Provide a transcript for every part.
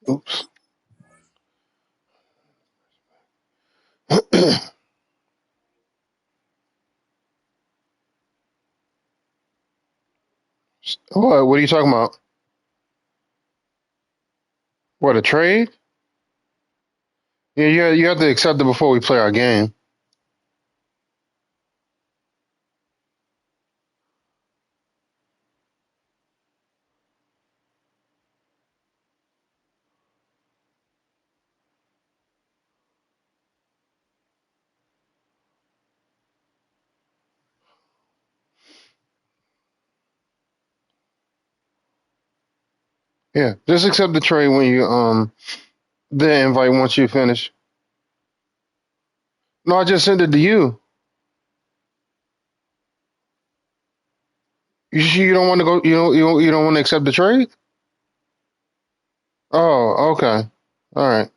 Oops. What are you talking about? What, a trade? Yeah, you have to accept it before we play our game. Yeah, just accept the trade when you the invite once you finish. No, I just sent it to you. You don't want to go. You don't want to accept the trade. Oh, okay. All right.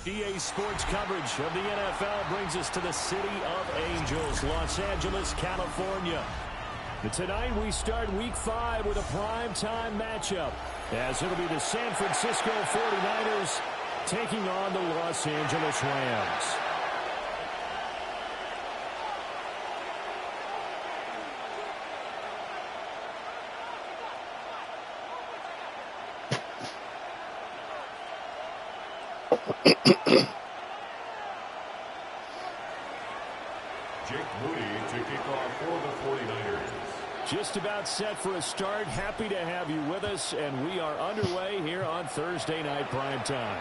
EA Sports coverage of the NFL brings us to the City of Angels, Los Angeles, California. And tonight we start Week 5 with a primetime matchup, as it'll be the San Francisco 49ers taking on the Los Angeles Rams. Just about set for a start. Happy to have you with us, and we are underway here on Thursday Night Primetime.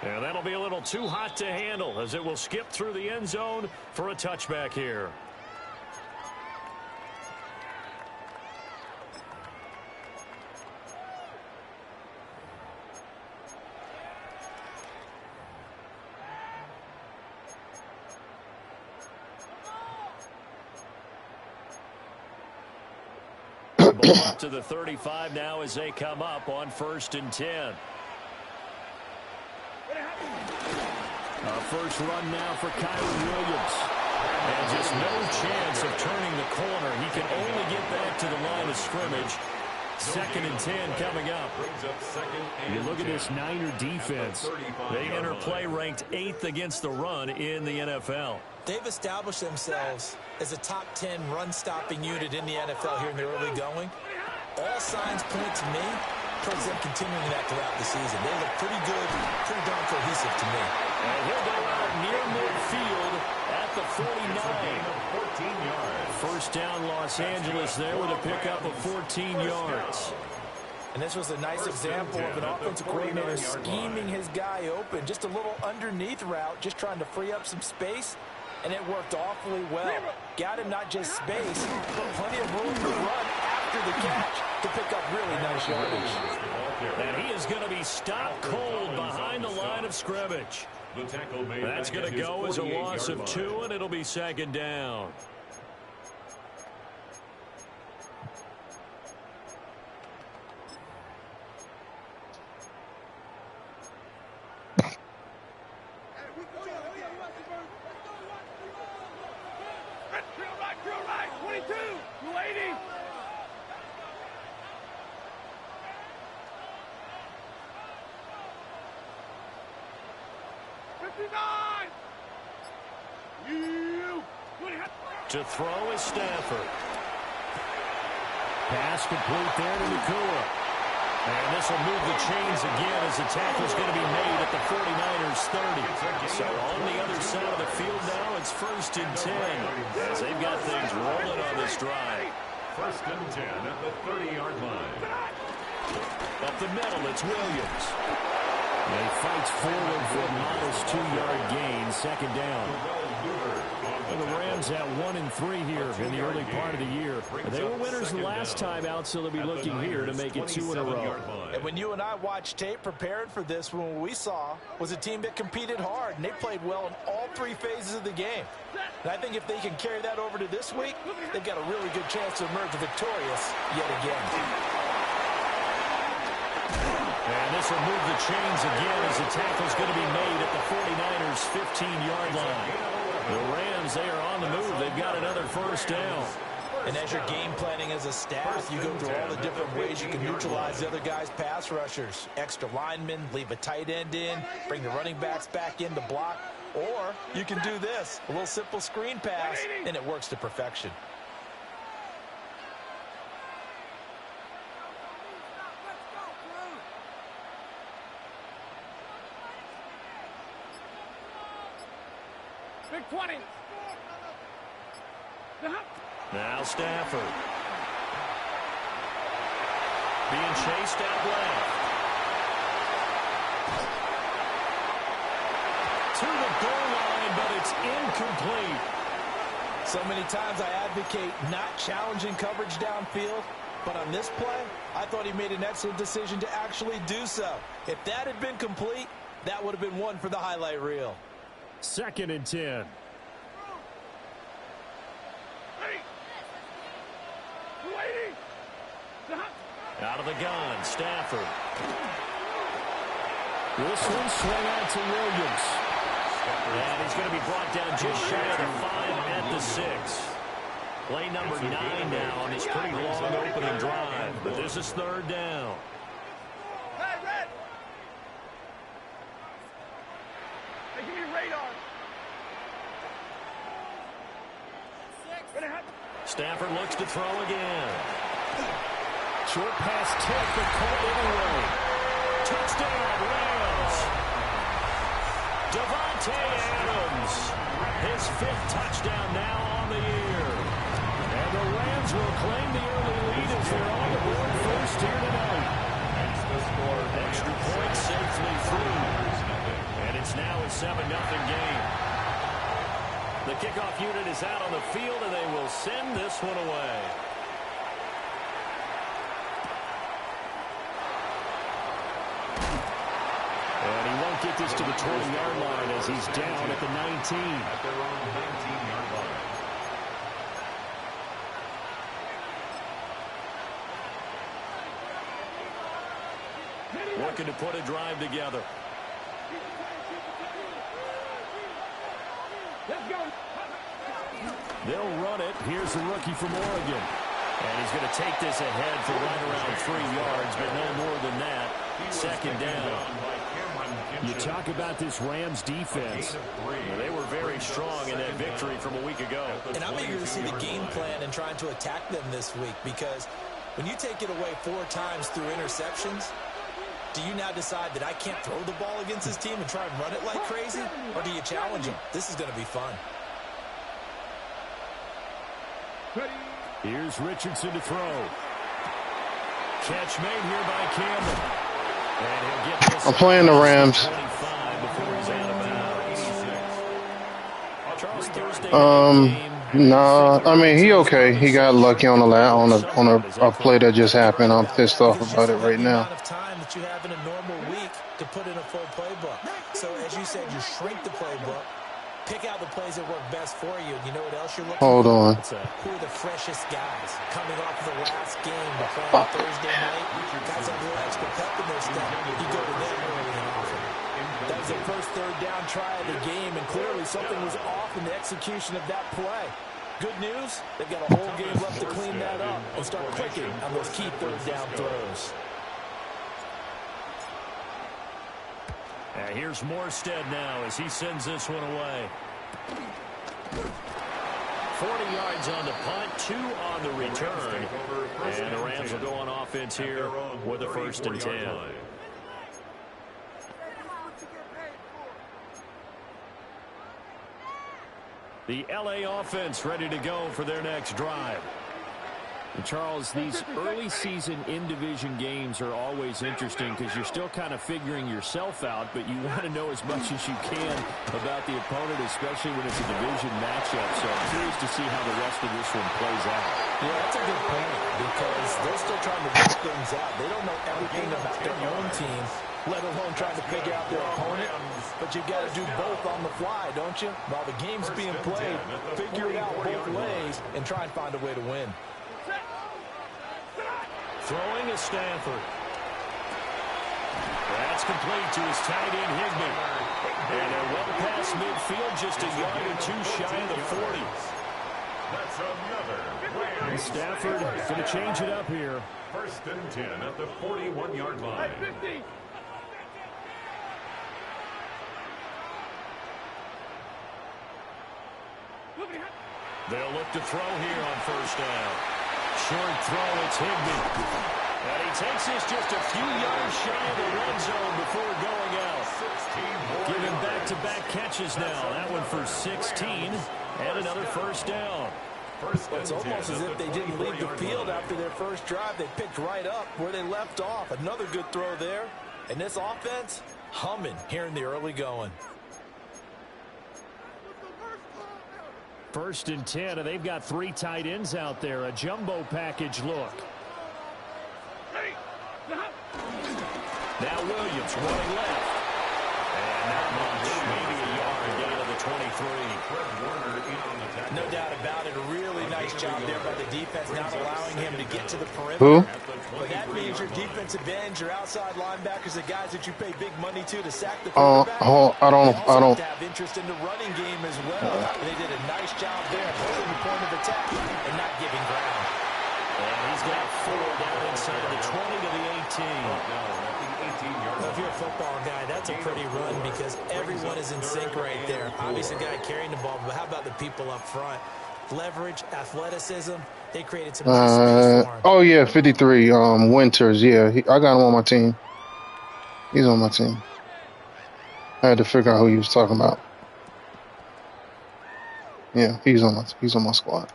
And that'll be a little too hot to handle, as it will skip through the end zone for a touchback here. Ball up to the 35 now as they come up on 1st and 10. First run now for Kyron Williams. And just no chance of turning the corner. He can only get back to the line of scrimmage. 2nd and 10 coming up. You look at this Niner defense. They enter play ranked 8th against the run in the NFL. They've established themselves as a top 10 run-stopping unit in the NFL here in the early going. All signs point to me towards them continuing that throughout the season. They look pretty good, pretty darn cohesive to me. And he'll go out near midfield at the 49. 14 yards. First down Los Angeles there with a pickup of 14 yards. And this was a nice example of an offensive coordinator scheming his guy open. Just a little underneath route, just trying to free up some space. And it worked awfully well. Got him not just space, but plenty of room to run after the catch to pick up really nice yardage. And he is going to be stopped cold behind the line of scrimmage. That's going to go as a loss of 2, and it'll be 2nd down. To throw is Stafford. Pass complete there to Nakua. And this will move the chains again as the tackle's going to be made at the 49ers 30. So on the other side of the field now, it's 1st and 10 as they've got things rolling on this drive. 1st and 10 at the 30-yard line. Up the middle, it's Williams. And he fights forward for a modest 2-yard gain, 2nd down. And the Rams at 1-3 here in the early part of the year. They were winners the last time out, so they'll be looking here to make it 2 in a row. And when you and I watched tape preparing for this, what we saw was a team that competed hard, and they played well in all 3 phases of the game. And I think if they can carry that over to this week, they've got a really good chance to emerge victorious yet again. And this will move the chains again as the tackle's going to be made at the 49ers 15-yard line. The Rams, they are on the move. They've got another 1st down. And as you're game planning as a staff, you go through all the different ways you can neutralize the other guys' pass rushers. Extra linemen, leave a tight end in, bring the running backs back in to block. Or you can do this, a little simple screen pass, and it works to perfection. Big 20. Now Stafford. Being chased out left. To the goal line, but it's incomplete. So many times I advocate not challenging coverage downfield, but on this play, I thought he made an excellent decision to actually do so. If that had been complete, that would have been one for the highlight reel. 2nd and 10. Out of the gun, Stafford. This one swung out to Williams. And he's going to be brought down just shy of the 5 at the 6. Play number 9 now on this pretty long opening drive. But this is 3rd down. Stafford looks to throw again. Short pass tipped, but caught anyway. Touchdown, Rams. Davante Adams. His 5th touchdown now on the year. And the Rams will claim the early lead as they're on the board first here tonight. Extra point safely through. And it's now a 7-0 game. The kickoff unit is out on the field, and they will send this one away. And he won't get this to the 20-yard line as he's down at the 19. At their own 19-yard line. Looking to put a drive together. They'll run it. Here's the rookie from Oregon. And he's going to take this ahead for right around 3 yards, but no more than that. 2nd down. You talk about this Rams defense. Well, they were very strong in that victory from a week ago. And I'm eager to see the game plan and trying to attack them this week, because when you take it away 4 times through interceptions, do you now decide that I can't throw the ball against this team and try and run it like crazy? Or do you challenge them? This is going to be fun. Here's Richardson to throw. Catch made here by Campbell. And he'll get this. I'm playing the Rams. 25 before he's out of bounds. Charles, Thursday Nah, I mean he okay. He got lucky on a play that just happened. I'm pissed off about it right now. Of time that you have in a normal week to put in a full playbook. So as you said, you shrink the playbook, pick out the plays that work best for you. And you know what else you're looking Hold for? on. Who are the freshest guys coming off the last game to play on Thursday night? Guys have a little extra pep in their step. You go to them early and often. That was their first 3rd down try of the game, and clearly something was off in the execution of that play. Good news, they've got a whole game left to clean that up and start clicking on those key 3rd down throws. Here's Morstead now as he sends this one away. 40 yards on the punt, 2 on the return. And the Rams will go on offense here with a 1st and 10. The LA offense ready to go for their next drive. And Charles, these early season in-division games are always interesting because you're still kind of figuring yourself out, but you want to know as much as you can about the opponent, especially when it's a division matchup. So I'm curious to see how the rest of this one plays out. Yeah, that's a good point because they're still trying to work things out. They don't know everything about their own team, let alone trying to figure out their opponent. But you've got to do both on the fly, don't you? While the game's being played, figure it out both ways and try and find a way to win. Throwing is Stanford. That's complete to his tight end, Higbee. And they're well past midfield, just a yard or 2 shy of the 40. That's another. And Stafford going to change it up here. 1st and 10 at the 41-yard line. They'll look to throw here on 1st down. Short throw, it's Higbee. And he takes this just a few yards shy of the red zone before going out. Giving back-to-back catches now. That one for 16 and another 1st down. It's almost as if they didn't leave the field after their first drive. They picked right up where they left off. Another good throw there. And this offense, humming here in the early going. 1st and 10, and they've got 3 tight ends out there. A jumbo package look. Now Williams running left. And not much, maybe a yard down to the 23. No doubt about it. A really nice job there by the defense, not allowing him to get to the perimeter. Who? But that means your defensive ends, your outside linebackers, the guys that you pay big money to sack the quarterback. I don't. Have interest in the running game as well. They did a nice job there, holding the point of attack and not giving ground. And he's got 4 down inside the 20 to the 18. If you're a football guy, that's a pretty run because everyone is in sync right there. Obviously, the guy carrying the ball, but how about the people up front? Leverage, athleticism, they created some nice space for him. Oh, yeah, 53, Winters, yeah. I got him on my team. He's on my team. I had to figure out who he was talking about. Yeah, he's on my squad.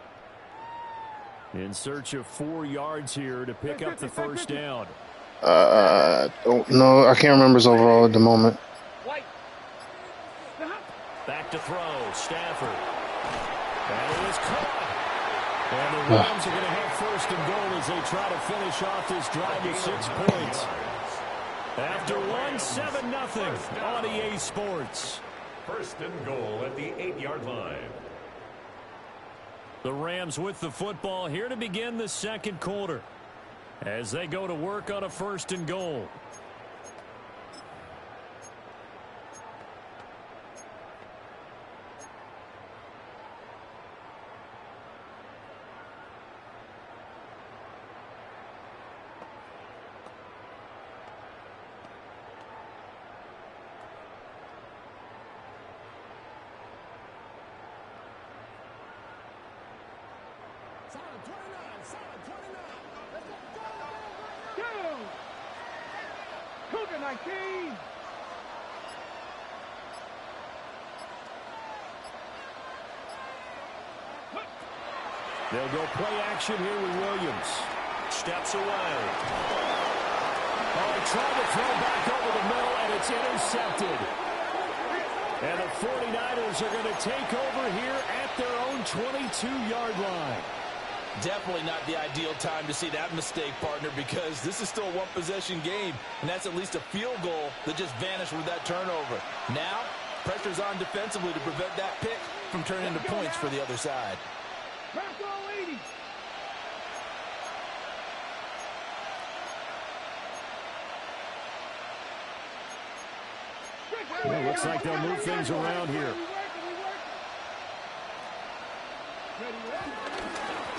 In search of 4 yards here to pick up the 1st down. Don't know. I can't remember his overall at the moment. Back to throw, Stafford. That is caught. And the Rams are going to have 1st and goal as they try to finish off this drive with 6 points. After 1-7-0 on EA Sports. 1st and goal at the 8-yard line. The Rams with the football here to begin the 2nd quarter as they go to work on a 1st and goal. They'll go play action here with Williams. Steps away. Oh, trying to throw back over the middle, and it's intercepted. And the 49ers are going to take over here at their own 22-yard line. Definitely not the ideal time to see that mistake, partner, because this is still a one-possession game, and that's at least a field goal that just vanished with that turnover. Now, pressure's on defensively to prevent that pick from turning into points for the other side. It looks like they'll move things around here.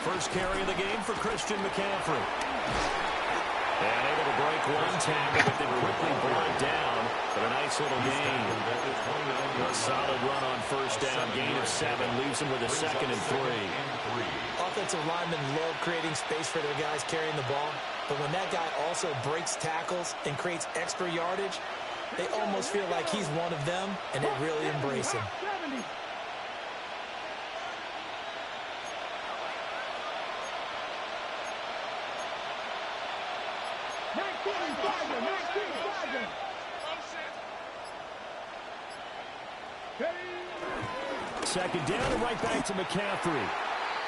First carry of the game for Christian McCaffrey. And able to break one tackle, but then quickly brought down for a nice little gain. A solid run on first down. Gain of 7 leaves him with a 2nd and 3. Offensive linemen love creating space for their guys carrying the ball. But when that guy also breaks tackles and creates extra yardage, they almost feel like he's one of them, and they really embrace him. Second down and right back to McCaffrey.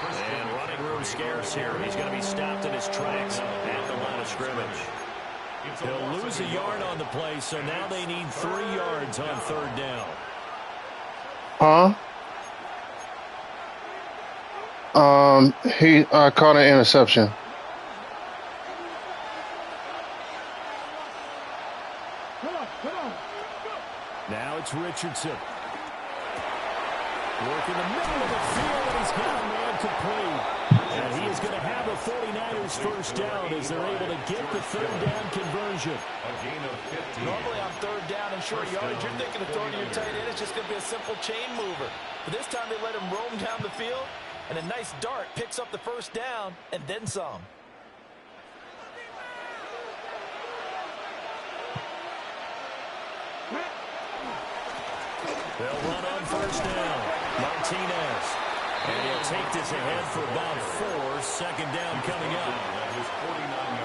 And running room scarce here. He's going to be stopped in his tracks at the line of scrimmage. He'll lose a yard on the play, so now they need 3 yards on 3rd down. He caught an interception. Now it's Richardson. Work in the middle of the field, and he's got a man complete. And he is going to have a 49ers first down as they're able to get the 3rd down conversion. A gain of 15. Normally on 3rd down and short yardage, you're thinking of throwing to your tight end. It's just going to be a simple chain mover. But this time they let him roam down the field, and a nice dart picks up the first down and then some. They'll run on first down. Martinez. And he'll take this ahead for about 4. Second down coming up.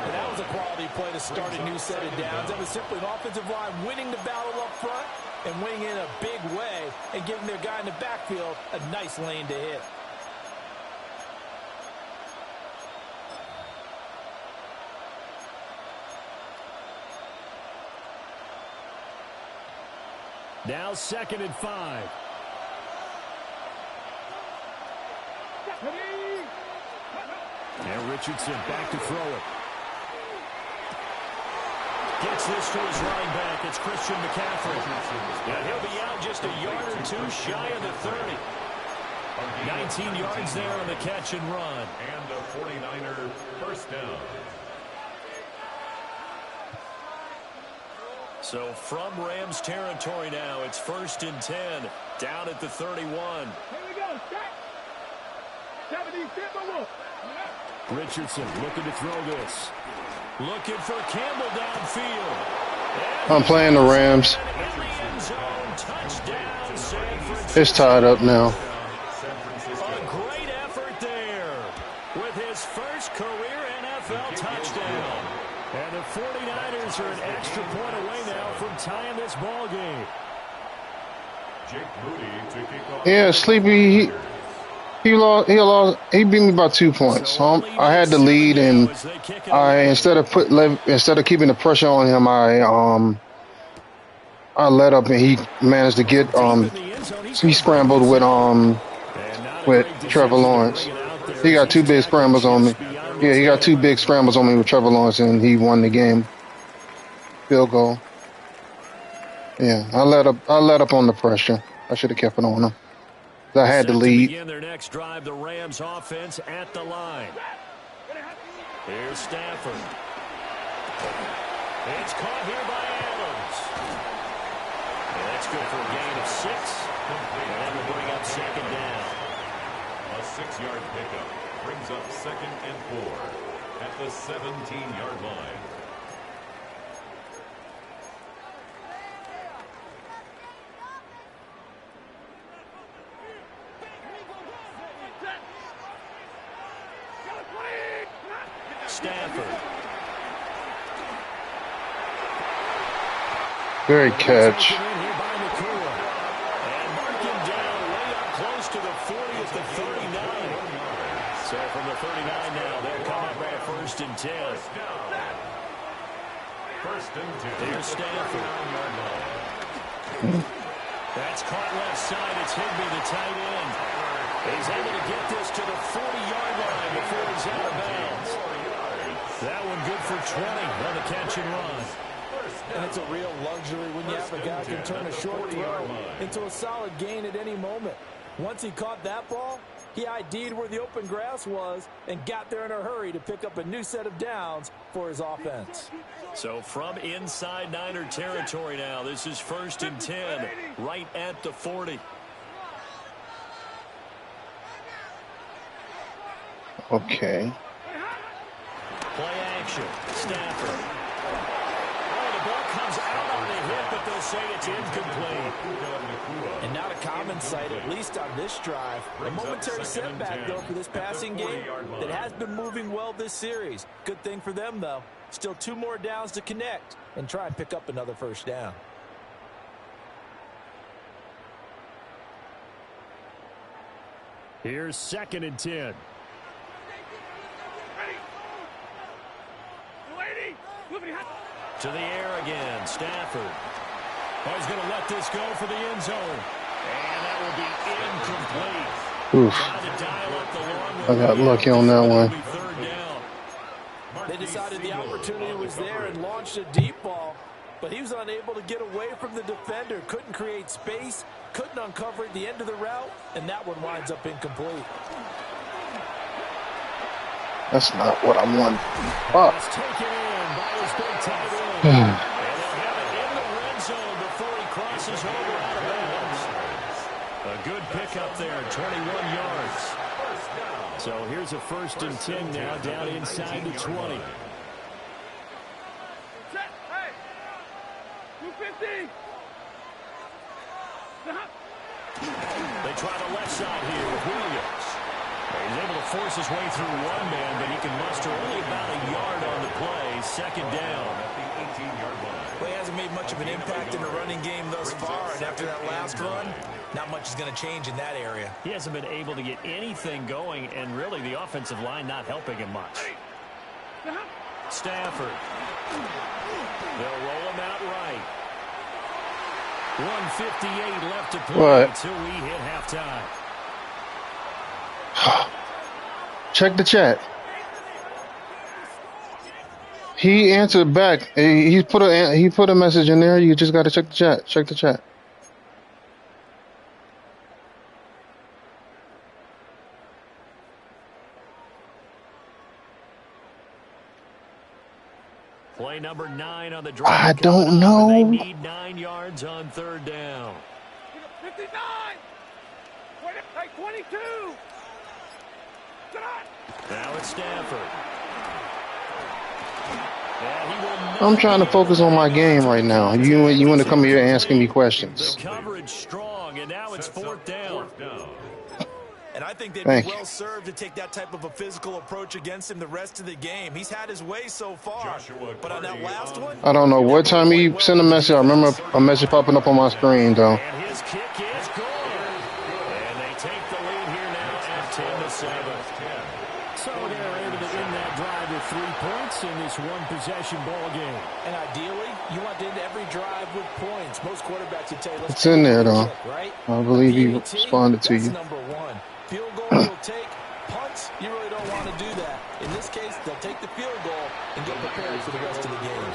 And that was a quality play to start a new set of downs. That was simply an offensive line winning the battle up front and winning in a big way and giving their guy in the backfield a nice lane to hit. Now 2nd and 5. And Richardson back to throw it. Gets this to his running back. It's Christian McCaffrey. And he'll be out just a yard or 2 shy of the 30. 19 yards there on the catch and run. And a 49er first down. So from Rams territory now, it's 1st and 10, down at the 31. Here we go, set. 70, Richardson looking to throw this. Looking for Campbell downfield. I'm playing the Rams. It's tied up now. A great effort there with his first career NFL touchdown. And the 49ers are an extra point away now from tying this ball game. Jake Moody to kick off. Yeah, Sleepy, he beat me by 2 points. I had the lead, and instead of keeping the pressure on him, I let up, and he managed to get he scrambled with Trevor Lawrence. He got 2 big scrambles on me. Yeah, he got 2 big scrambles on me with Trevor Lawrence, and he won the game. Field goal. Yeah, I let up on the pressure. I should have kept it on him. I had the lead. Begin their next drive, the Rams offense at the line. Here's Stafford. It's caught here by Adams. And that's good for a gain of 6. And that will bring up 2nd down. A 6-yard pickup brings up 2nd and 4 at the 17-yard line. Stafford. Great catch. And marking down way up close to the 40 at the 39. So from the 39 now, they'll come up at 1st and 10. First and 10. There's Stafford. That's caught left side. It's Higbee, the tight end. He's able to get this to the 40-yard line before he's out of bounds. That one good for 20 on the catch and run. And it's a real luxury when you have a guy who can turn a short throw into a solid gain at any moment. Once he caught that ball, He ID'd where the open grass was and got there in a hurry to pick up a new set of downs for his offense. So from inside Niner territory now, this is 1st and 10, right at the 40. Okay. Play action. Stafford. Oh, the ball comes out on the hit, but they'll say it's incomplete. And not a common sight, at least on this drive. A momentary setback, though, for this passing game that has been moving well this series. Good thing for them, though. Still 2 more downs to connect and try and pick up another first down. Here's 2nd and 10. To the air again, Stafford. Oh, he's going to let this go for the end zone. And that will be incomplete. Oof. Trying to dial up the long I got lucky on that one. third down. They decided the opportunity was there and launched a deep ball, but he was unable to get away from the defender, couldn't create space, couldn't uncover at the end of the route, and that one winds up incomplete. That's not what I wanted. Fuck. It's taken in by his big tight end. And they'll have it in the red zone before he crosses over out of bounds. A good pickup there, 21 yards. So here's a 1st and 10 now, down inside the 20. Hey, 250. They try the left side here with Williams. He's able to force his way through one man, but he can muster only about a yard on the play. 2nd down. Well, he hasn't made much of an impact in the running game thus far, and after that last run, not much is going to change in that area. He hasn't been able to get anything going, and really the offensive line not helping him much. Stafford. They'll roll him out right. 1:58 left to play until we hit halftime. Check the chat. He answered back. He put a message in there. You just got to check the chat. Check the chat. Play number 9 on the drive. I don't know. They need 9 yards on 3rd down. 59. 22. Now it's Stafford. I'm trying to focus on my game right now. You want to come here asking me questions. The coverage strong, and now it's 4th down. And I think they'd be well served to take that type of a physical approach against him the rest of the game. He's had his way so far, but on that last one, I don't know what time he sent a message. I remember a message popping up on my screen, though. And his kick is good. And they take the lead here now at 10-7. So they're able to win that drive with 3 points in this one-possession ball game. And ideally, you want to end every drive with points. Most quarterbacks would tell you, it's in there, though. Right? I believe he responded to you. Number 1. Field goal you'll take. Punts, you really don't want to do that. In this case, they'll take the field goal and get prepared for the rest of the game.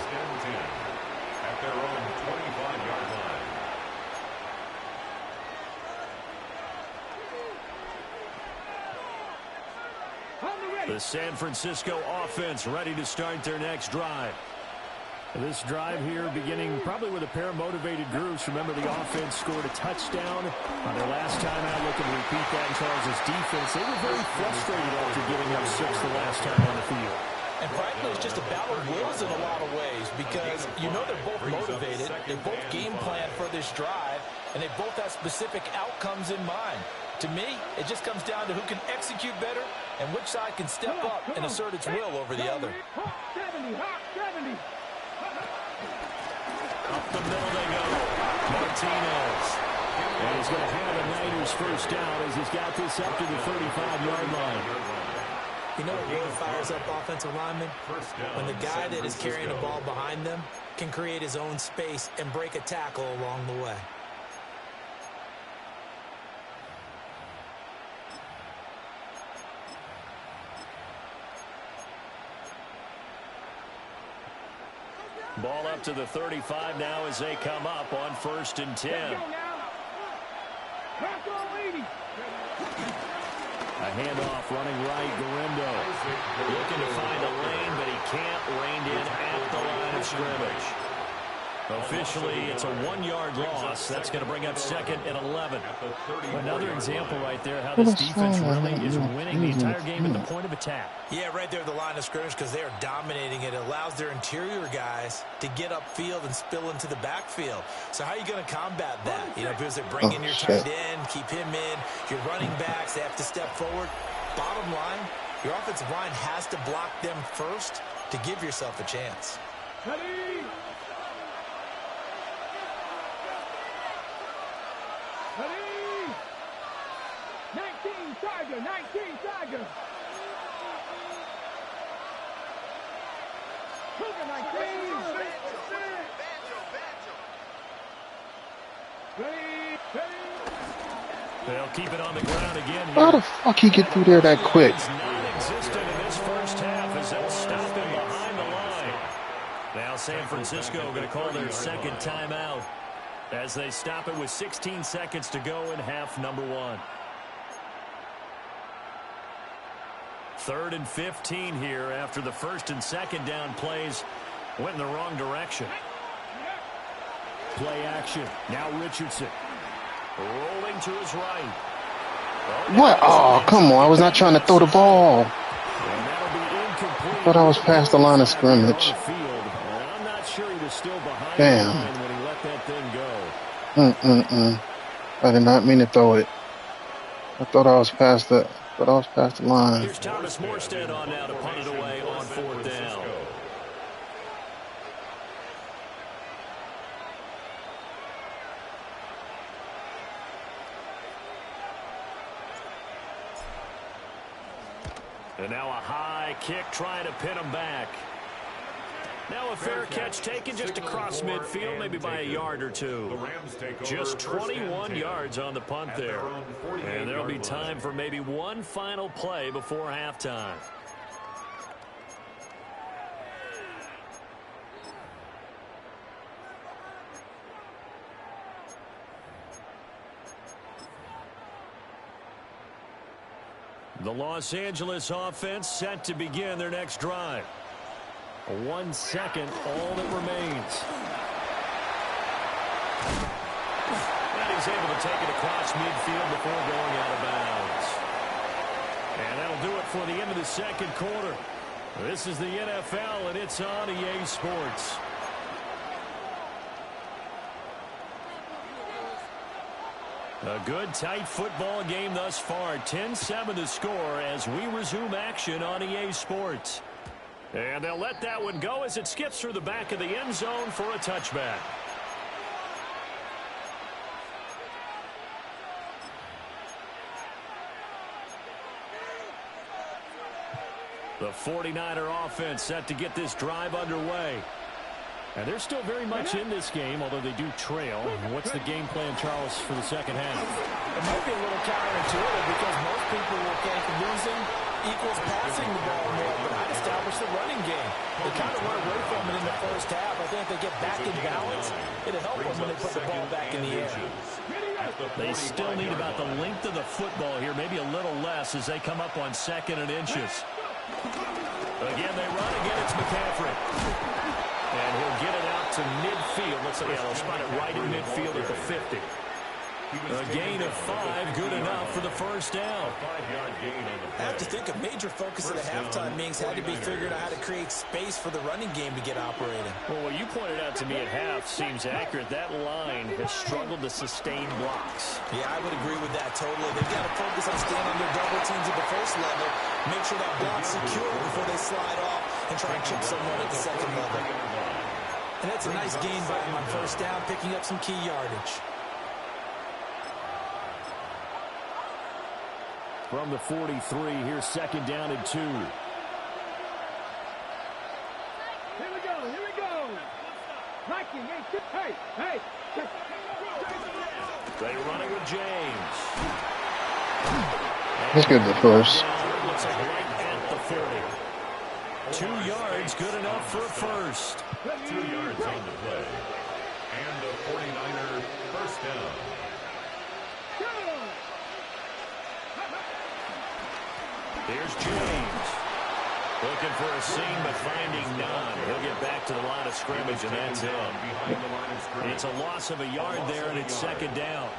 At their own 25-yard line. The San Francisco offense ready to start their next drive. This drive here beginning probably with a pair of motivated groups. Remember, the offense scored a touchdown on their last time out. Looking to repeat that in Charles' defense. They were very frustrated after giving up 6 the last time on the field. And frankly, it's just a battle of wills in a lot of ways because you know they're both motivated. They both game plan for this drive, and they both have specific outcomes in mind. To me, it just comes down to who can execute better and which side can step up and assert its will over the other. 70. Up the middle they go. Martinez. And he's going to have a Niners first down as he's got this up to the 35-yard line. You know what really fires up offensive linemen? When the guy that is carrying the ball behind them can create his own space and break a tackle along the way. Ball up to the 35 now as they come up on 1st and 10. A handoff running right, Garindo. Looking to find a lane, but he can't. Reined in at the line of scrimmage. Officially, it's a 1-yard loss. That's going to bring up 2nd and 11. Another example right there how this defense really is winning the entire game at the point of attack. Yeah, right there at the line of scrimmage because they are dominating it. It allows their interior guys to get upfield and spill into the backfield. So how are you going to combat that? You know, because they bring in your tight end, keep him in. Your running backs, they have to step forward. Bottom line, your offensive line has to block them first to give yourself a chance. Ready? Ready? 19 Tiger, 19 Tiger. Cougar 19. Ready? They'll keep it on the ground again. How the fuck he get through there that quick? It's non-existent in this first half as they'll stop him behind the line. Now San Francisco going to call their second timeout as they stop it with 16 seconds to go in half number 1. 3rd and 15 here after the 1st and 2nd down plays went in the wrong direction. Play action. Now Richardson. Rolling to his right. What? Oh, come on. I was not trying to throw the ball. I thought I was past the line of scrimmage. I'm not sure he was still behind Damn. the line when he let that thing go. I did not mean to throw it. I thought I was past the line. Here's Thomas Morstead on now to punt it away on 4th down. And now a high kick trying to pin him back. Now a fair catch taken just across midfield, maybe by a yard or two. Just 21 yards on the punt there. And there'll be time for maybe one final play before halftime. The Los Angeles offense set to begin their next drive. 1 second, all that remains. And he's able to take it across midfield before going out of bounds. And that'll do it for the end of the 2nd quarter. This is the NFL, and it's on EA Sports. A good, tight football game thus far. 10-7 to score as we resume action on EA Sports. And they'll let that one go as it skips through the back of the end zone for a touchback. The 49er offense set to get this drive underway. And they're still very much in this game, although they do trail. What's the game plan, Charles, for the second half? It might be a little counterintuitive because most people will think losing equals passing the ball more, but I'd establish the running game. They kind of went away from it in the first half. I think if they get back in balance, it'll help them when they put the ball back in the air. They still need about the length of the football here, maybe a little less as they come up on 2nd and inches. Again, they run. Again, it's McCaffrey. And he'll get it out to midfield. Looks like they'll spot it right in midfield at the 50. A gain of 5, good enough for the first down. I have to think a major focus of the halftime meetings had to be figuring out how to create space for the running game to get operating. Well, what you pointed out to me at half seems accurate. That line has struggled to sustain blocks. Yeah, I would agree with that totally. They've got to focus on staying under double teams at the first level, make sure that block's secure before they slide off and try and chip someone at the 2nd level. And that's a nice gain by him on first down, picking up some key yardage. From the 43, here's 2nd down and 2. Here we go. Mikey, hey. They run it with James. Let's get the first. Looks like right at the 40. 2 yards, good enough for a first. 2 yards on the play. And the 49er first down. Here's James. Looking for a seam, but finding none. He'll get back to the line of scrimmage, and that's it. It's a loss of a yard there, and it's second down.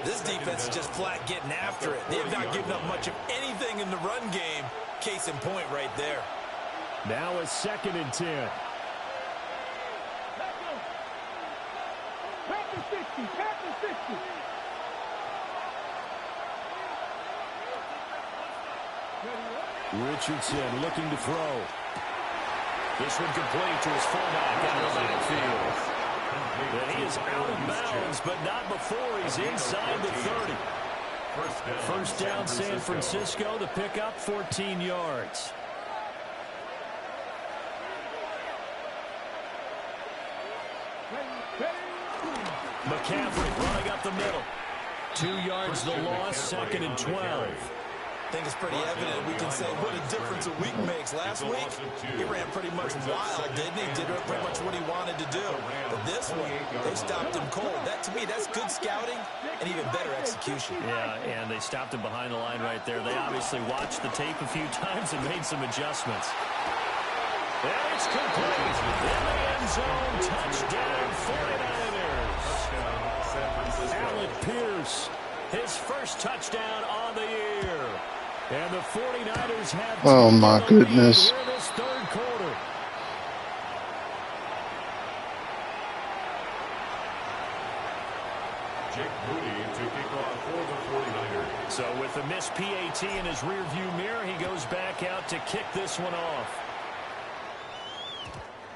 This defense is just flat getting after it. They have not given up much of anything in the run game. Case in point right there. Now it's 2nd and 10. Captain 60, Captain 60. Richardson looking to throw. This one complete to his fullback out of the backfield. And he is out of bounds, but not before he's inside the 30. First down, San Francisco. The pickup, 14 yards. McCaffrey running up the middle. 2 yards the loss, 2nd and 12. I think it's pretty evident. We can say what a difference a week makes. Last week, he ran pretty much wild, didn't he? Did pretty much what he wanted to do. But this one, they stopped him cold. That, to me, that's good scouting and even better execution. Yeah, and they stopped him behind the line right there. They obviously watched the tape a few times and made some adjustments. And it's complete. In the end zone, touchdown, 49ers. Alec Pierce, his first touchdown on the year. And the 49ers have oh my goodness. in this third quarter. Jake Moody to kick off for the 49ers. So with the missed PAT in his rearview mirror, he goes back out to kick this one off.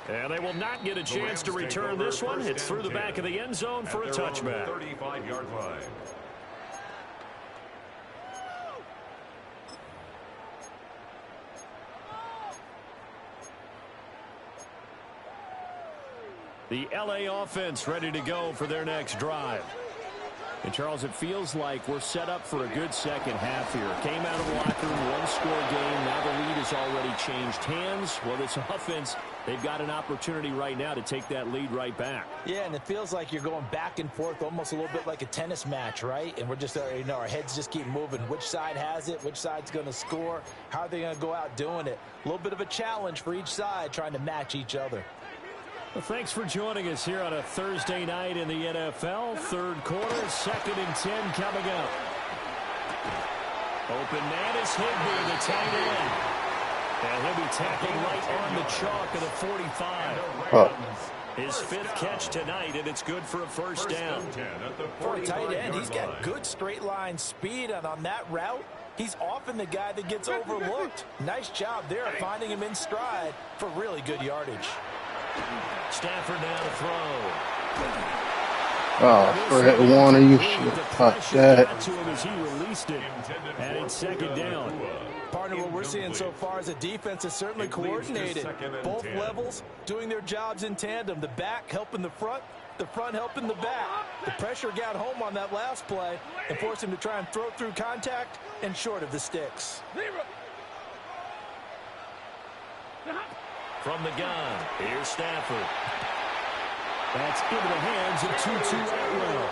And they will not get a chance to return this one. It's through the back of the end zone for a touchback. 35-yard line. The LA offense ready to go for their next drive. And, Charles, it feels like we're set up for a good second half here. Came out of the locker room, one-score game. Now the lead has already changed hands. Well, this offense, they've got an opportunity right now to take that lead right back. Yeah, and it feels like you're going back and forth almost a little bit like a tennis match, right? And we're just, our heads just keep moving. Which side has it? Which side's going to score? How are they going to go out doing it? A little bit of a challenge for each side trying to match each other. Well, thanks for joining us here on a Thursday night in the NFL. Third quarter, 2nd and 10 coming up. Open man is Higbee, the tight end. And he'll be tackled right on the chalk of the 45. His 5th catch tonight, and it's good for a first down. For a tight end, he's got good straight line speed, and on that route, he's often the guy that gets overlooked. Nice job there finding him in stride for really good yardage. Stafford now to throw. Oh, Fred Warner, you should pop that. To him as he released it, and it's 2nd down. Partner, what we're seeing so far is the defense is certainly coordinated. Both levels doing their jobs in tandem. The back helping the front helping the back. The pressure got home on that last play and forced him to try and throw through contact and short of the sticks. From the gun, here's Stafford. That's into the hands of Tutu Atwell.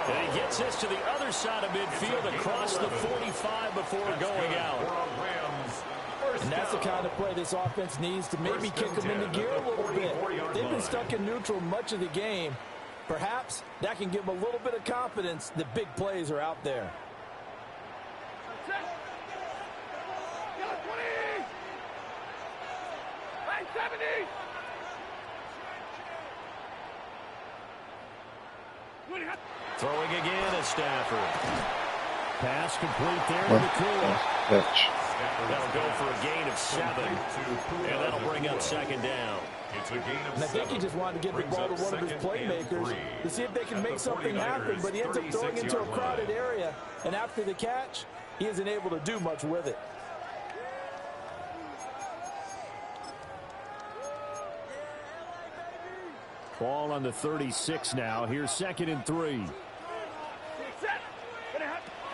And he gets this to the other side of midfield across the 45 before going out. And that's the kind of play this offense needs to maybe kick them into gear a little bit. They've been stuck in neutral much of the game. Perhaps that can give them a little bit of confidence that big plays are out there. Throwing again at Stafford. Pass complete there to McCool. That'll go for a gain of 7. And that'll bring up 2nd down. And I think he just wanted to get the ball to one of his playmakers to see if they can make something happen, but he ends up throwing into a crowded area. And after the catch, he isn't able to do much with it. Ball on the 36 now. Here's 2nd and 3.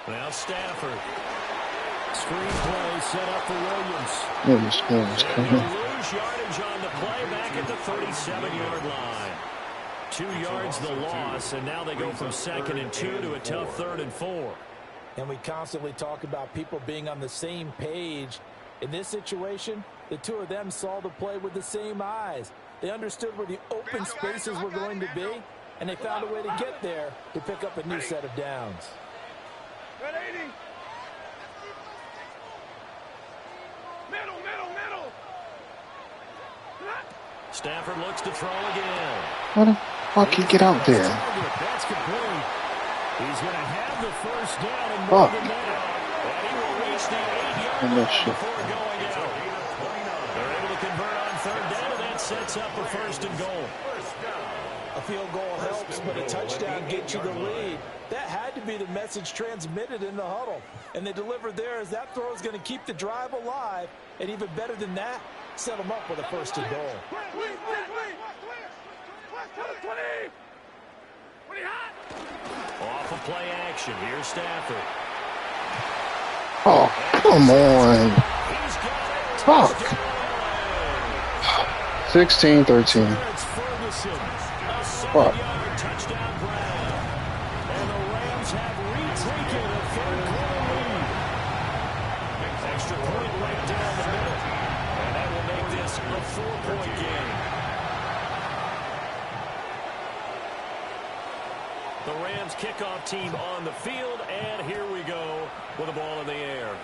Now Stafford. Screen play set up for Williams. And he'll lose yardage on the play back at the 37-yard line. 2 yards the loss, and now they go from 2nd and 2 to a tough 3rd and 4. And we constantly talk about people being on the same page. In this situation, the two of them saw the play with the same eyes. They understood where the open spaces were going to be, and they found a way to get there to pick up a new set of downs. Stafford looks to throw again. How the fuck he get out there? That's complete. He's going to have the first down and more Fuck. than that. And he will reach the 8-yard And line that shit. before going out. They're able to convert on third down, and that sets up a first and goal. A field goal helps, but a touchdown gets you the lead. That had to be the message transmitted in the huddle. And they delivered there as that throw is going to keep the drive alive. And even better than that, set them up with a first and goal. Off of play action. Here's Stafford. Oh, come on. He's got it. Fuck. 16-13. It's Ferguson. A Fuck. 7-yard touchdown grab. And the Rams have retaken a third-quarter lead. Extra point right down the middle. And that will make this a 4-point game. The Rams kickoff team on the field, and here we go with the ball in the air.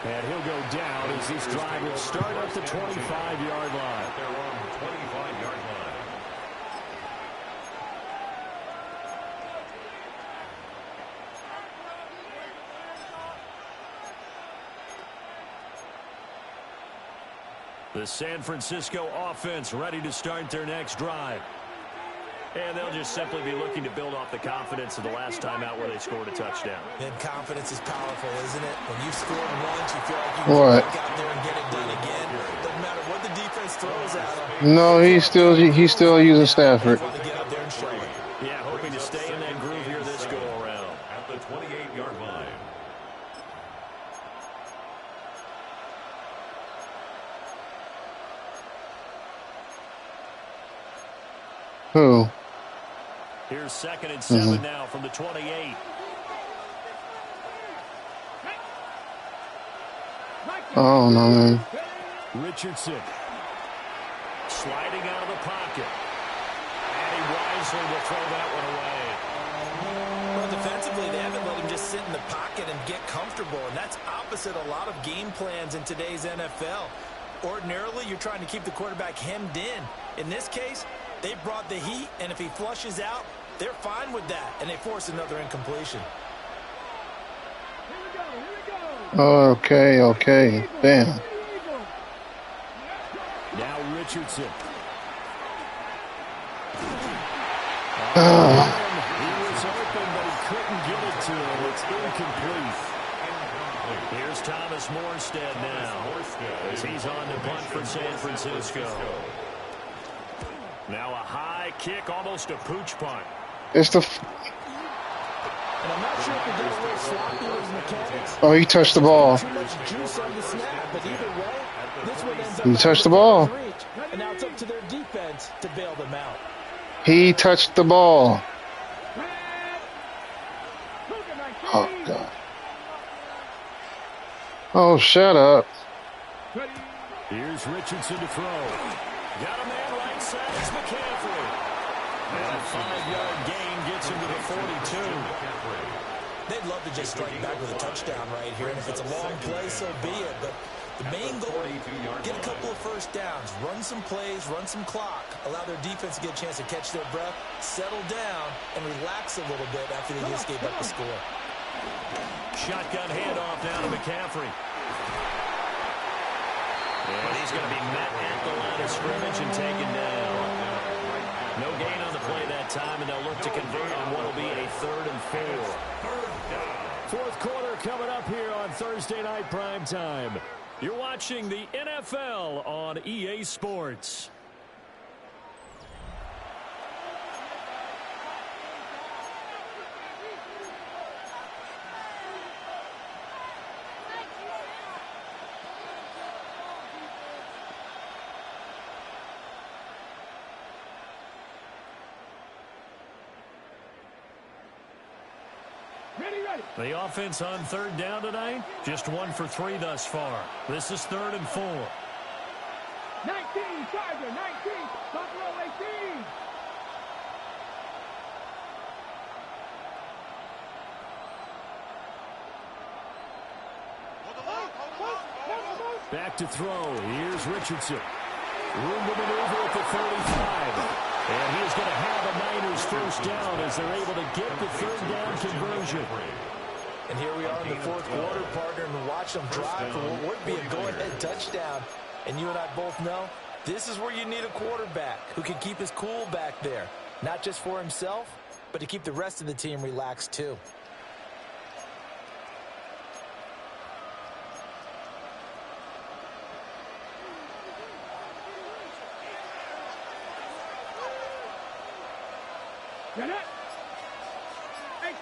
And he'll go down as this drive will start at the 25-yard line. They're on the 25-yard line. The San Francisco offense ready to start their next drive. And they'll just simply be looking to build off the confidence of the last time out where they scored a touchdown. And confidence is powerful, isn't it? When you've scored once, you feel like you can What? go out there and get it done again. Doesn't matter what the defense throws at them. No, he's still using Stafford. They want to get out there and show it. Yeah, hoping to stay in that groove here this go-around. At the 28-yard line. Who? Here's 2nd and 7 now from the 28. Oh, no, man. Richardson sliding out of the pocket. And he wisely will throw that one away. Well, defensively, they haven't let him just sit in the pocket and get comfortable, and that's opposite a lot of game plans in today's NFL. Ordinarily, you're trying to keep the quarterback hemmed in. In this case, they brought the heat, and if he flushes out, they're fine with that, and they force another incompletion. Okay. Damn. Now Richardson. He was open, but he couldn't get it to him. It's incomplete. Here's Thomas Morstead now as he's on to punt for San Francisco. Now a high kick, almost a pooch punt. It's the. And I'm not sure if he got a little sloppy with his mechanics. Oh, he touched the ball. Too much juice on the snap, but either way, this one ends up He touched the ball. reach, and now it's up to their defense to bail them out. He touched the ball. Oh, God. Oh, shut up. Here's Richardson to throw. Got a man right side. It's McCaffrey. And a 5-yard gain gets him to the 42. They'd love to just strike back with a touchdown right here, and if it's a long play, so be it. But the main goal, get a couple of first downs, run some plays, run some clock, allow their defense to get a chance to catch their breath, settle down, and relax a little bit after they just gave up the score. Shotgun handoff now to McCaffrey. And he's going to be met at the line of scrimmage and taken down. No gain on the play that time, and they'll look to convert on what will be a 3rd and 4. Fourth quarter coming up here on Thursday Night Prime Time. You're watching the NFL on EA Sports. The offense on third down tonight, just 1 for 3 thus far. This is 3rd and 4. 19, Charger, 19, Buffalo 18. Back to throw. Here's Richardson. Room to maneuver at the 35. And he's going to have a Niners first down as they're able to get the 3rd down conversion. And here we are in the 4th quarter, partner, and watch them drive for what would be a go-ahead touchdown. And you and I both know this is where you need a quarterback who can keep his cool back there. Not just for himself, but to keep the rest of the team relaxed too. Get it.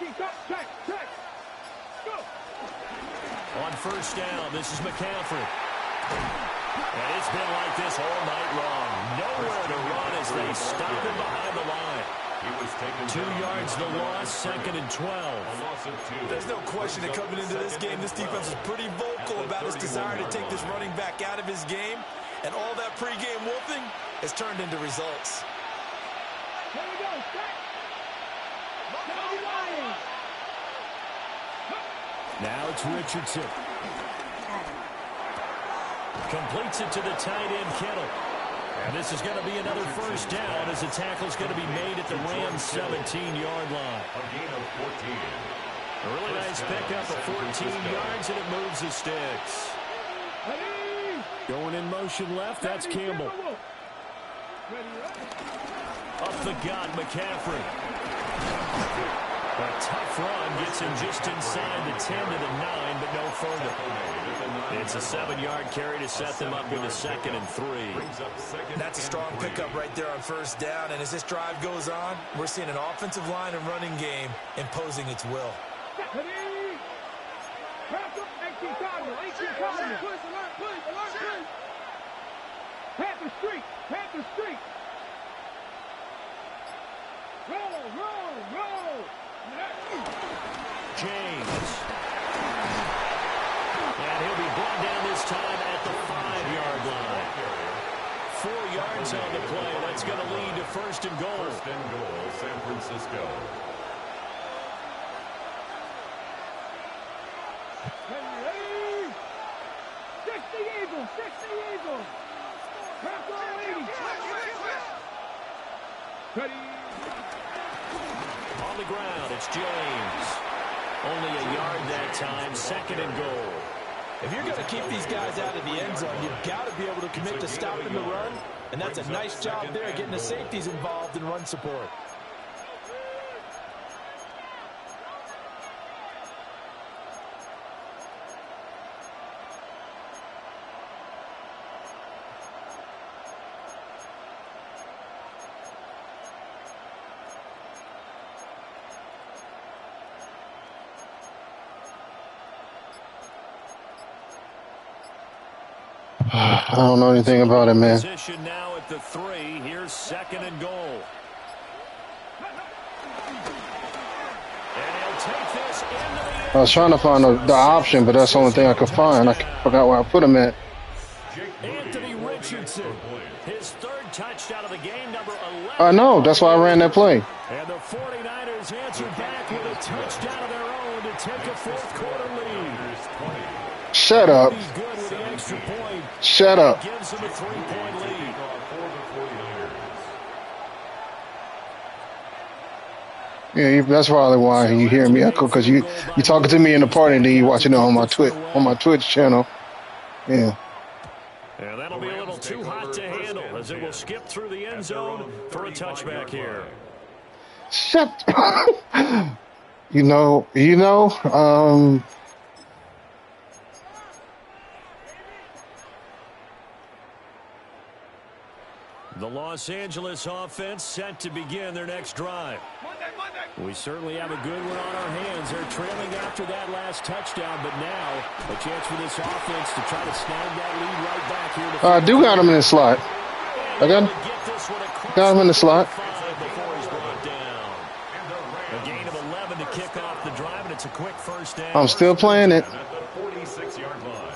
18, check. Go. On first down, this is McCaffrey. And it's been like this all night long. Nowhere to run as they stop him behind the line. He was taken 2 yards the loss, 2nd and 12. A loss of 2. There's no question that coming into this game, this defense is pretty vocal about his desire to take this running back out of his game. And all that pregame wolfing has turned into results. Here we go, set. Now it's Richardson. Completes it to the tight end, Kittle. And this is going to be another first down as the tackle's going to be made at the Rams' 17-yard line. A gain of 14. A really nice pickup of 14 yards, and it moves the sticks. Going in motion left, that's Campbell. Up the gut, McCaffrey. A tough run gets him just inside the 10 to the 9, but no further. It's a 7-yard carry to set them up with a 2nd and 3. That's a strong pickup right there on first down. And as this drive goes on, we're seeing an offensive line and running game imposing its will. Panther Street. Roll. James. And he'll be brought down this time at the 5-yard line. 4 yards on the play. That's going to lead to 1st and goal. 1st and goal, San Francisco. Ready. 60 Eagles. Ready. On the ground, it's James. Only a yard that time, 2nd and goal. If you're going to keep these guys out of the end zone, you've got to be able to commit to stopping the run. And that's a nice job there, getting the safeties involved in run support. I don't know anything about it, man. Position now at the 3. Here's 2nd and goal. And he'll take this into the I was trying to find the option, but that's the only thing I could find. I forgot where I put him at. Anthony Richardson, his 3rd touchdown of the game, number 11. I know. That's why I ran that play. And the 49ers answer back with a touchdown of their own to take a 4th quarter lead. Shut up. He's good with the extra point. Shut up. Gives him a 3-point lead. Yeah, that's probably why you hear me echo, because you talking to me in the party and then you watching it on my Twitch channel. Yeah. And that'll be a little too hot to handle as it will skip through the end zone for a touchback here. Shut. The Los Angeles offense set to begin their next drive. We certainly have a good one on our hands. They're trailing after that last touchdown, but now a chance for this offense to try to snag that lead right back here. I do got him in the slot. I got him in the slot. Before he's brought down. A gain of 11 to kick off the drive, and a It's a quick first down. I'm still playing it. At the 46-yard line.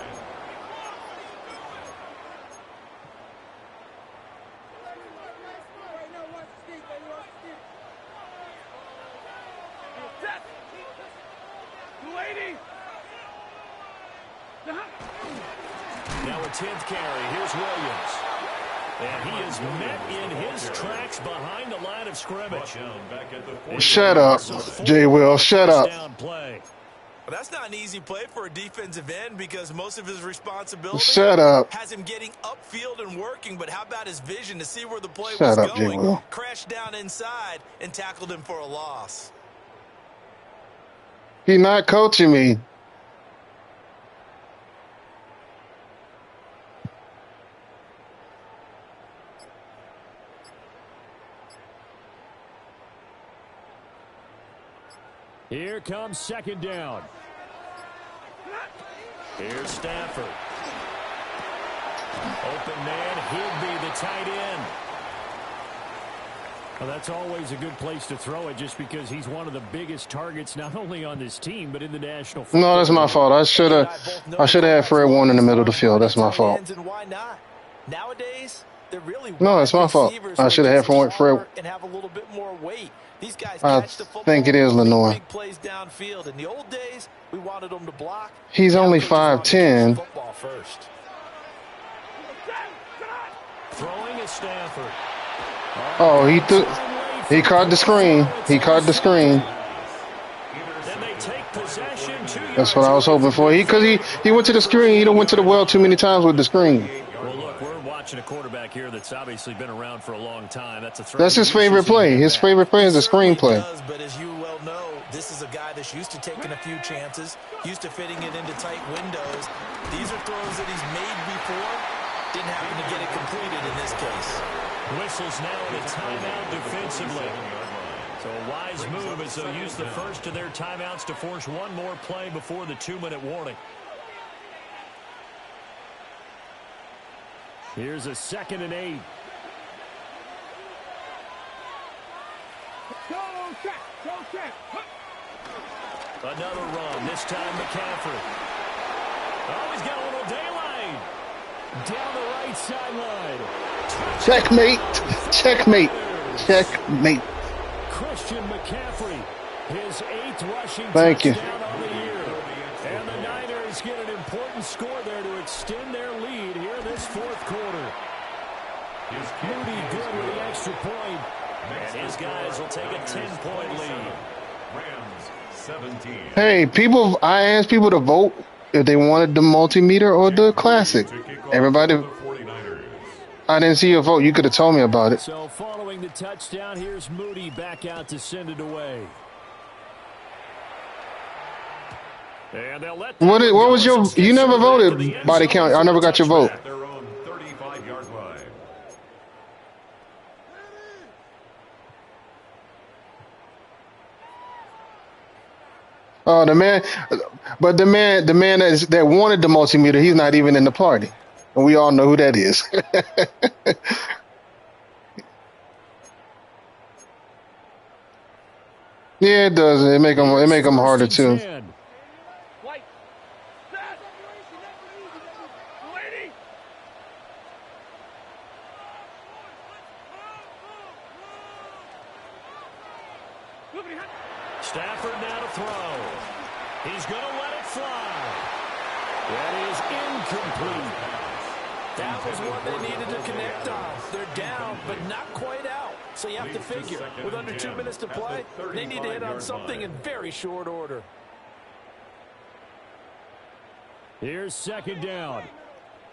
Now a 10th carry. Here's Williams. And he is met in his tracks behind the line of scrimmage. Shut up, J. Will. Shut up. Well, that's not an easy play for a defensive end because most of his responsibility Shut up. has him getting upfield and working. But how about his vision to see where the play Shut was up, J. going? Will. Crashed down inside and tackled him for a loss. He not coaching me. Here comes second down. Here's Stafford. Open man, Higby, the tight end. Well, that's always a good place to throw it just because he's one of the biggest targets not only on this team but in the National Football No, that's my fault. I should have had Fred Warner in the middle of the field. That's my fault. And why not? Nowadays, they're really No, it's my fault. I should have had Fred. And have a little bit more weight. These guys I catch the football, think it is Lenore. big plays downfield. In the old days, we wanted them to block. He's Now only coaches want to catch the 5'10". football first. Throwing is Stafford. Oh, he caught the screen. He caught the screen. Then they take possession. That's what I was hoping for. Because he went to the screen. He done went to the well too many times with the screen. Well, look, we're watching a quarterback here that's obviously been around for a long time. That's a throw. That's his favorite play. His favorite play is the screenplay. Does, but as you well know, this is a guy that's used to taking a few chances, used to fitting it into tight windows. These are throws that he's made before. Didn't happen to get it completed in this case. Whistles now in a timeout defensively. So a wise move as they'll use the first of their timeouts to force one more play before the 2-minute warning. Here's a 2nd and 8. Another run, this time McCaffrey. Oh, he's got a little daylight. Down the right sideline. Checkmate. Checkmate. Checkmate. Christian McCaffrey, his 8th rushing Thank you. touchdown on the year. And the Niners get an important score there to extend their lead here this 4th quarter. Moody good with the extra point. And his guys will take a 10-point lead. Rams 17. Hey, people! I asked people to vote if they wanted the multimeter or the classic. Everybody. I didn't see your vote. You could have told me about it. So following the touchdown, here's Moody back out to send it away. And they'll let What was your? You never voted body count. I never got your vote. At their own 35-yard line. Oh, the man that wanted the multimeter, he's not even in the party, and we all know who that is. Yeah, it does. It make them harder too. White. Set. Lady. Stafford now to throw. He's going to let it fly. That is incomplete. That was what they needed to connect on. They're down, but not quite out. So you have to figure, with under 2 minutes to play, they need to hit on something in very short order. Here's 2nd down.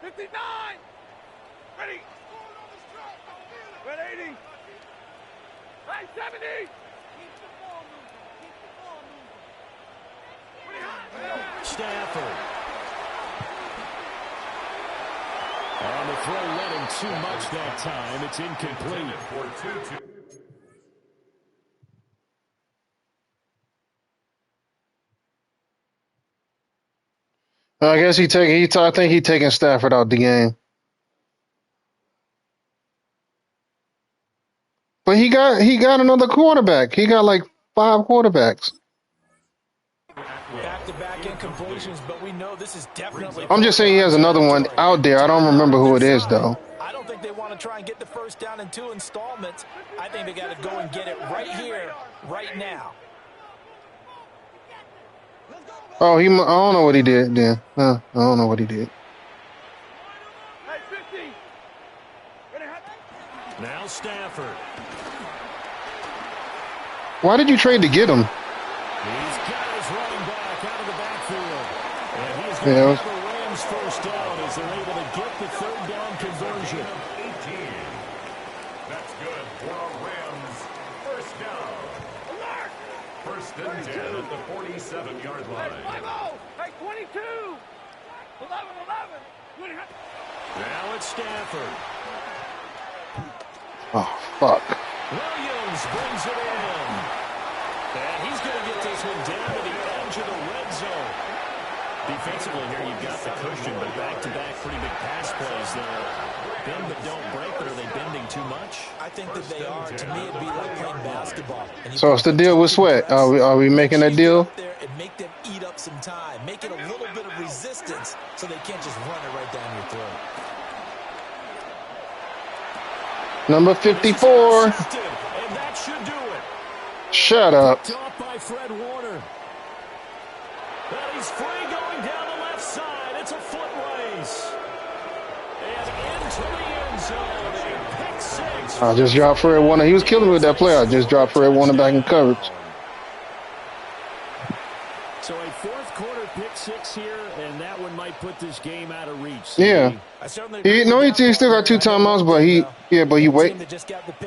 59. Ready. 180. Hey, 70. Stafford. On the throw, let him too much that time. It's incomplete. I guess I think he taking Stafford out the game. But he got another quarterback. He got like 5 quarterbacks. completions, but we know this is definitely. I'm just saying he has another one out there. I don't remember who it is, though. I don't think they want to try and get the first down in 2 installments. I think they got to go and get it right here, right now. Oh, I don't know what he did then. I don't know what he did. Now Stafford. Why did you trade to get him? He's got his running back out of the backfield. And he's going to have the Rams first down as they're able to get the third down conversion. 18. That's good for a Rams first down. First and 10 at the 47-yard line. Hey, 22. 11. Now it's Stafford. Oh, fuck. Williams brings it in. And he's going to get this one down to the edge of the red zone. Defensively here, you've got the cushion, but back-to-back pretty big pass plays there. Bend but don't break, but are they bending too much? I think that they are. To me, it'd be like playing basketball. So it's the deal with Sweat. Are we making that deal? And make them eat up some time. Make it a little bit of resistance so they can't just run it right down your throat. Number 54. And that should do it. Shut up. Off by Fred Warner. And he's free going down the left side. It's a foot race. And into the end zone. A pick six. I just dropped Fred Warner. He was killing me with that play. I just dropped Fred Warner back in coverage. So a fourth quarter pick six here, and that one might put this game out of reach. Yeah. He still got 2 timeouts, but he wait.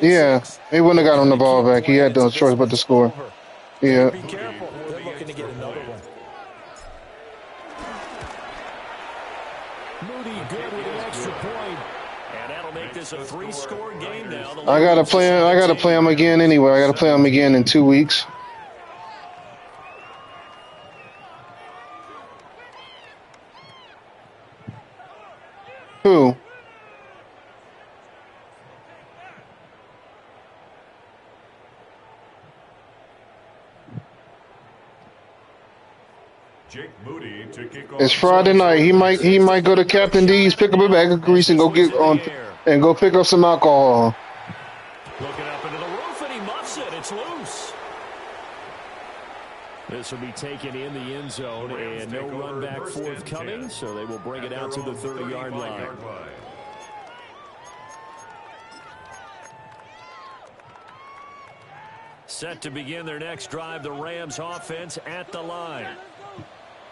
Yeah, he wouldn't have got on the ball back. He had no choice but to score. Yeah. Be careful. They're looking to get another one. Moody good with the extra point. And that'll make this a 3-score game now. I gotta play him again anyway. I gotta play him again in 2 weeks. Who? Jake Moody to kick off. It's Friday night. He might go to Captain D's, pick up a bag of grease, and go get on and go pick up some alcohol. Looking up into the roof, and he muffs it. It's loose. This will be taken in the end zone, and no run back forthcoming, so they will bring it out to the 30-yard line. Set to begin their next drive, the Rams offense at the line.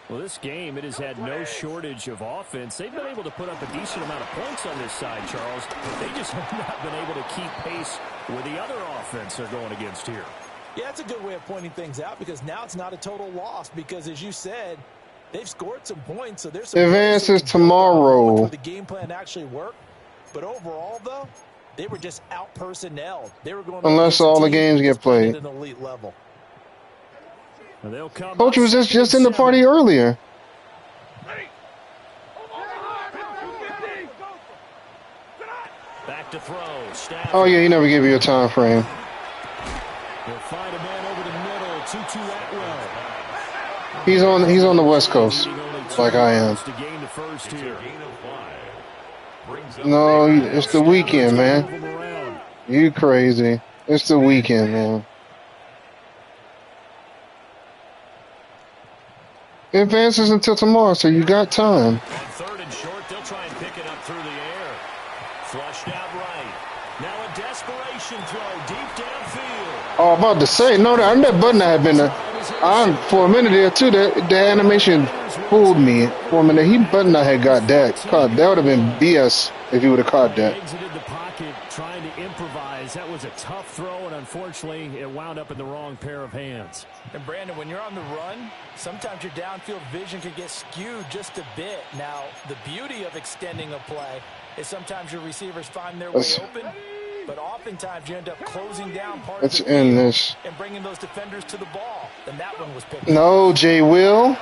Well, this game, it has had no shortage of offense. They've been able to put up a decent amount of points on this side, Charles. They just have not been able to keep pace with the other offense they're going against here. Yeah, that's a good way of pointing things out because now it's not a total loss because, as you said, they've scored some points. So there's some advances tomorrow. The game plan actually worked, but overall, though, they were just out-personnelled. They were going unless all the games get played. At an elite level. Coach was just in the party earlier. Back to throw. Oh yeah, he never gave you a time frame. They'll find a man over the middle. Tutu Atwell. He's on the West Coast, like I am. No, it's the weekend, man. You crazy? It's the weekend, man. Advances until tomorrow, so you got time. On third and short, they'll try and pick it up through the air. Flushed out right. Now a desperation throw deep downfield. Oh, I'm about to say, no, that button had been for a minute there too. The animation fooled me for a minute. He button I had got that. God, that would have been BS if he would have caught that. Exited the pocket, trying to improvise. That was a tough throw, and unfortunately, it wound up in the wrong pair of hands. And Brandon, when you're on the run, sometimes your downfield vision can get skewed just a bit. Now, the beauty of extending a play is sometimes your receivers find their way open, but oftentimes you end up closing down part of the field and bringing those defenders to the ball. And that one was picked. No, Jay Will.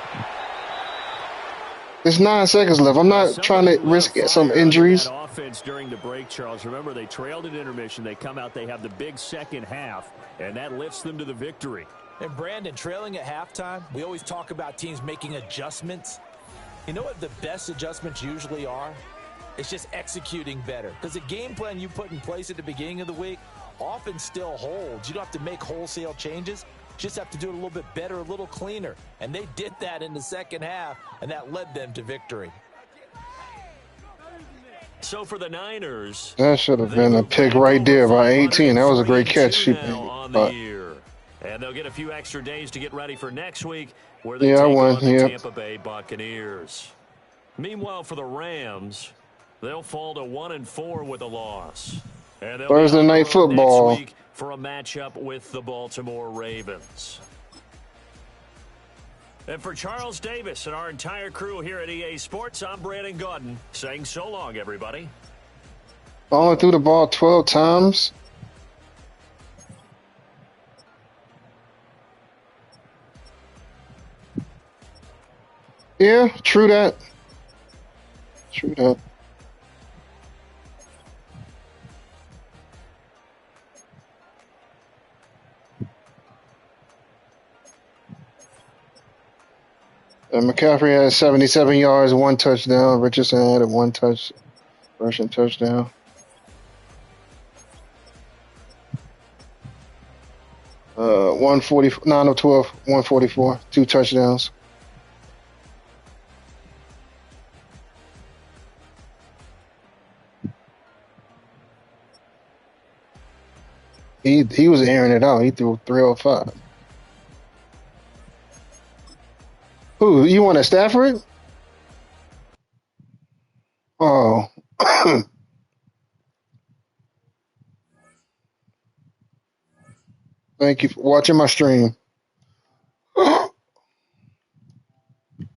There's 9 seconds left. I'm not trying to risk some injuries. Offense during the break, Charles. Remember, they trailed at intermission. They come out. They have the big second half, and that lifts them to the victory. And Brandon, trailing at halftime, we always talk about teams making adjustments. You know what the best adjustments usually are? It's just executing better. Because the game plan you put in place at the beginning of the week often still holds. You don't have to make wholesale changes. You just have to do it a little bit better, a little cleaner. And they did that in the second half, and that led them to victory. So for the Niners, That should have been a pick right there by 18. That was a great catch. She on the year. And they'll get a few extra days to get ready for next week, where they yeah, take I won. on the Yep. Tampa Bay Buccaneers. Meanwhile, for the Rams, they'll fall to 1-4 with a loss. And they'll Thursday be night football next week for a matchup with the Baltimore Ravens. And for Charles Davis and our entire crew here at EA Sports, I'm Brandon Gaudin saying so long, everybody. Only threw the ball 12 times. Yeah, true that. True that. And McCaffrey had 77 yards, 1 touchdown. Richardson had a 1 rushing touchdown. Uh, 140, 9 of 12, 144, 2 touchdowns. He was airing it out. He threw 305. Who, you want a Stafford? Oh. Thank you for watching my stream.